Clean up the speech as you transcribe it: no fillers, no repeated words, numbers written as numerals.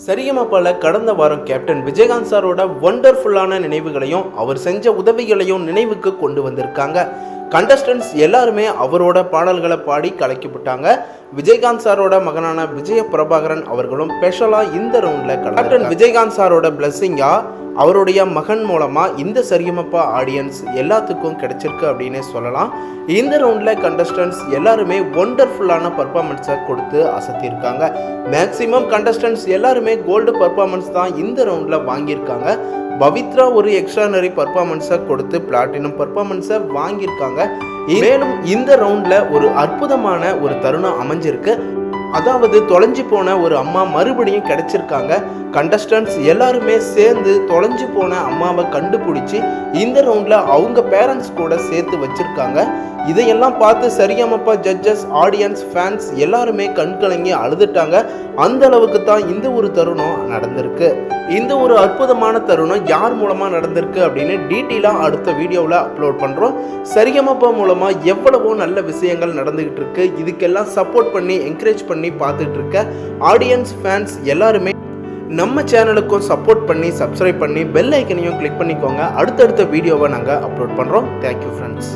சரிகமபால கடந்த வாரம் கேப்டன் விஜயகாந்த் சாரோட ஒண்டர்ஃபுல்லான நினைவுகளையும் அவர் செஞ்ச உதவிகளையும் நினைவுக்கு கொண்டு வந்திருக்காங்க. கண்டஸ்டன்ஸ் எல்லாருமே அவரோட பாடல்களை பாடி கலக்கிவிட்டாங்க. விஜயகாந்த் சாரோட மகனான விஜய பிரபாகரன் அவர்களும் ஸ்பெஷலா இந்த ரவுண்ட்ல கேப்டன் விஜயகாந்த் சாரோட பிளஸிங்கா அவருடைய மகன் மூலமா இந்த சரிகமபா ஆடியன்ஸ் எல்லாத்துக்கும் கிடைச்சிருக்கு அப்படின்னு சொல்லலாம். இந்த ரவுண்ட்ல கண்டஸ்டன்ஸ் எல்லாருமே ஒண்டர்ஃபுல்லான பர்ஃபார்மன்ஸை கொடுத்து அசத்திருக்காங்க. மேக்சிமம் கண்டஸ்டன்ஸ் எல்லாருமே கோல்டு பர்ஃபார்மன்ஸ் தான் இந்த ரவுண்ட்ல வாங்கியிருக்காங்க. பவித்ரா ஒரு எக்ஸ்ட்ரானரி பர்ஃபார்மன்ஸை கொடுத்து பிளாட்டினம் பர்ஃபார்மன்ஸை வாங்கியிருக்காங்க. மேலும் இந்த ரவுண்ட்ல ஒரு அற்புதமான ஒரு தருணம் அமைஞ்சிருக்கு. அதாவது தொலைஞ்சு போன ஒரு அம்மா மறுபடியும் கிடைச்சிருக்காங்க. கண்டஸ்டன்ஸ் எல்லாருமே சேர்ந்து தொலைஞ்சு போன அம்மாவை கண்டுபிடிச்சி இந்த ரவுண்ட்ல அவங்க பேரண்ட்ஸ் கூட சேர்த்து வச்சிருக்காங்க. இதையெல்லாம் பார்த்து சரிகமபா ஜட்ஜஸ், ஆடியன்ஸ், ஃபேன்ஸ் எல்லாருமே கண்கலங்கி அழுதுட்டாங்க. அந்த அளவுக்கு தான் இந்த ஒரு தருணம் நடந்திருக்கு. இந்த ஒரு அற்புதமான தருணம் யார் மூலமா நடந்திருக்கு அப்படின்னு டீட்டெயிலாக அடுத்த வீடியோவில் அப்லோட் பண்ணுறோம். சரிகமபா மூலமா எவ்வளவோ நல்ல விஷயங்கள் நடந்துகிட்டு இருக்கு. இதுக்கெல்லாம் சப்போர்ட் பண்ணி என்கரேஜ் பண்ணி பார்த்துட்டு இருக்க ஆடியன்ஸ், ஃபேன்ஸ் எல்லாருமே நம்ம சேனலுக்கும் சப்போர்ட் பண்ணி சப்ஸ்கிரைப் பண்ணி பெல் ஐக்கனையும் கிளிக் பண்ணிக்கோங்க. அடுத்தடுத்த வீடியோவை நாங்கள் அப்லோட் பண்ணுறோம். Thank you friends.